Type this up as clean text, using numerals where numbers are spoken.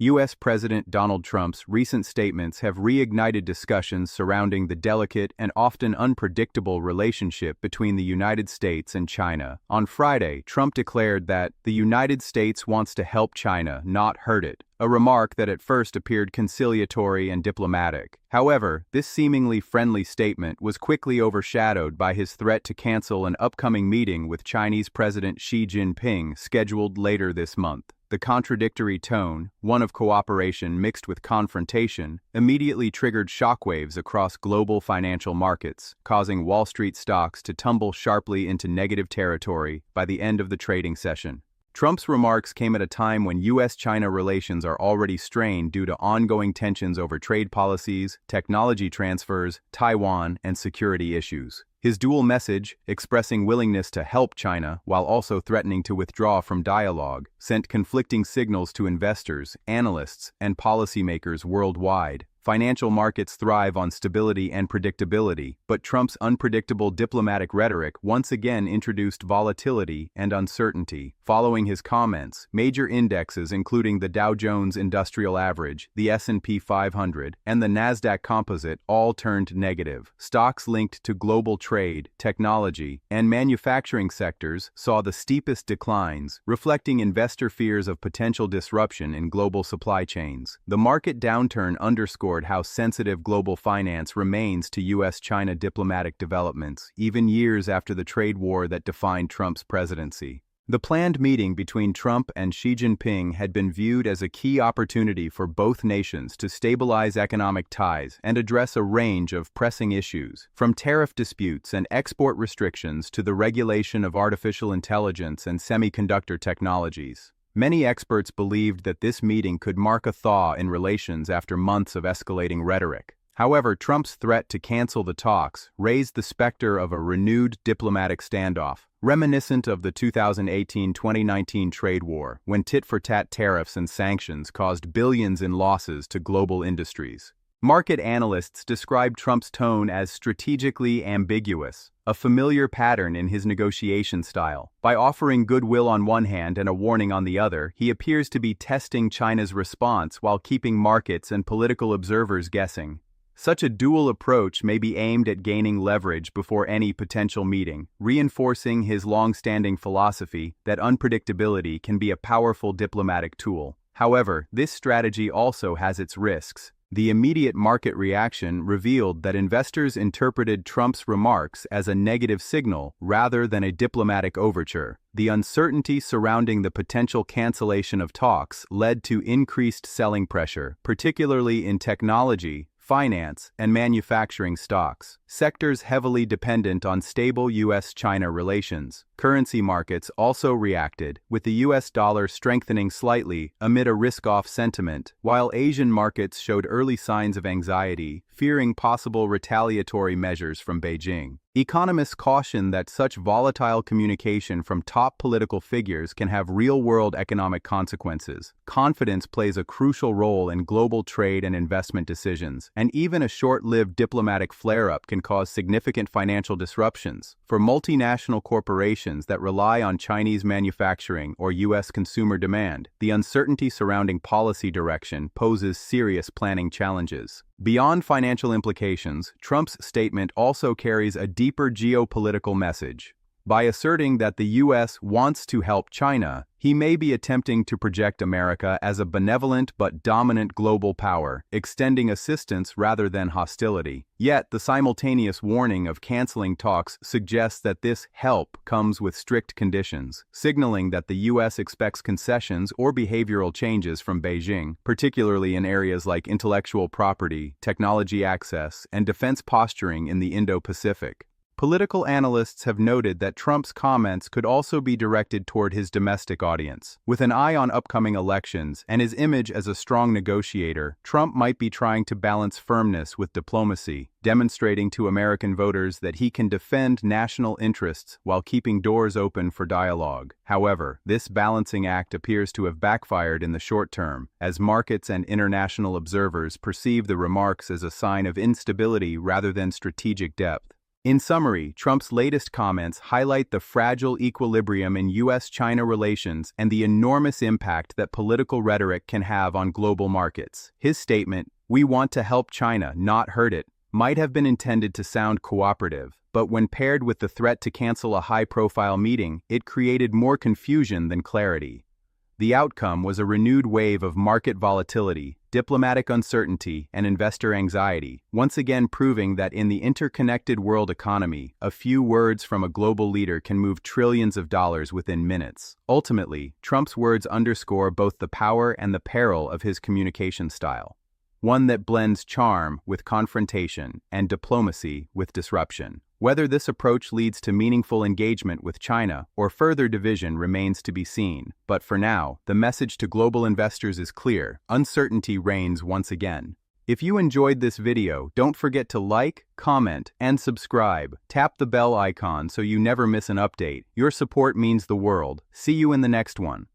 U.S. President Donald Trump's recent statements have reignited discussions surrounding the delicate and often unpredictable relationship between the United States and China. On Friday, Trump declared that the United States wants to help China, not hurt it, a remark that at first appeared conciliatory and diplomatic. However, this seemingly friendly statement was quickly overshadowed by his threat to cancel an upcoming meeting with Chinese President Xi Jinping scheduled later this month. The contradictory tone, one of cooperation mixed with confrontation, immediately triggered shockwaves across global financial markets, causing Wall Street stocks to tumble sharply into negative territory by the end of the trading session. Trump's remarks came at a time when U.S.-China relations are already strained due to ongoing tensions over trade policies, technology transfers, Taiwan, and security issues. His dual message, expressing willingness to help China while also threatening to withdraw from dialogue, sent conflicting signals to investors, analysts, and policymakers worldwide. Financial markets thrive on stability and predictability, but Trump's unpredictable diplomatic rhetoric once again introduced volatility and uncertainty. Following his comments, major indexes including the Dow Jones Industrial Average, the S&P 500, and the Nasdaq Composite all turned negative. Stocks linked to global trade, technology, and manufacturing sectors saw the steepest declines, reflecting investor fears of potential disruption in global supply chains. The market downturn underscored how sensitive global finance remains to U.S.-China diplomatic developments, even years after the trade war that defined Trump's presidency. The planned meeting between Trump and Xi Jinping had been viewed as a key opportunity for both nations to stabilize economic ties and address a range of pressing issues, from tariff disputes and export restrictions to the regulation of artificial intelligence and semiconductor technologies. Many experts believed that this meeting could mark a thaw in relations after months of escalating rhetoric. However, Trump's threat to cancel the talks raised the specter of a renewed diplomatic standoff, reminiscent of the 2018-2019 trade war, when tit-for-tat tariffs and sanctions caused billions in losses to global industries. Market analysts describe Trump's tone as strategically ambiguous, a familiar pattern in his negotiation style. By offering goodwill on one hand and a warning on the other, he appears to be testing China's response while keeping markets and political observers guessing. Such a dual approach may be aimed at gaining leverage before any potential meeting, reinforcing his long-standing philosophy that unpredictability can be a powerful diplomatic tool. However, this strategy also has its risks. The immediate market reaction revealed that investors interpreted Trump's remarks as a negative signal rather than a diplomatic overture. The uncertainty surrounding the potential cancellation of talks led to increased selling pressure, particularly in technology, finance, and manufacturing stocks, sectors heavily dependent on stable U.S.-China relations. Currency markets also reacted, with the U.S. dollar strengthening slightly amid a risk-off sentiment, while Asian markets showed early signs of anxiety, fearing possible retaliatory measures from Beijing. Economists caution that such volatile communication from top political figures can have real-world economic consequences. Confidence plays a crucial role in global trade and investment decisions, and even a short-lived diplomatic flare-up can cause significant financial disruptions. For multinational corporations that rely on Chinese manufacturing or U.S. consumer demand, the uncertainty surrounding policy direction poses serious planning challenges. Beyond financial implications, Trump's statement also carries a deeper geopolitical message. By asserting that the U.S. wants to help China, he may be attempting to project America as a benevolent but dominant global power, extending assistance rather than hostility. Yet, the simultaneous warning of canceling talks suggests that this help comes with strict conditions, signaling that the U.S. expects concessions or behavioral changes from Beijing, particularly in areas like intellectual property, technology access, and defense posturing in the Indo-Pacific. Political analysts have noted that Trump's comments could also be directed toward his domestic audience. With an eye on upcoming elections and his image as a strong negotiator, Trump might be trying to balance firmness with diplomacy, demonstrating to American voters that he can defend national interests while keeping doors open for dialogue. However, this balancing act appears to have backfired in the short term, as markets and international observers perceive the remarks as a sign of instability rather than strategic depth. In summary, Trump's latest comments highlight the fragile equilibrium in U.S.-China relations and the enormous impact that political rhetoric can have on global markets. His statement, "We want to help China, not hurt it," might have been intended to sound cooperative, but when paired with the threat to cancel a high-profile meeting, it created more confusion than clarity. The outcome was a renewed wave of market volatility, diplomatic uncertainty, and investor anxiety, once again proving that in the interconnected world economy, a few words from a global leader can move trillions of dollars within minutes. Ultimately, Trump's words underscore both the power and the peril of his communication style, one that blends charm with confrontation and diplomacy with disruption. Whether this approach leads to meaningful engagement with China or further division remains to be seen, but for now, the message to global investors is clear: uncertainty reigns once again. If you enjoyed this video, don't forget to like, comment, and subscribe. Tap the bell icon so you never miss an update. Your support means the world. See you in the next one.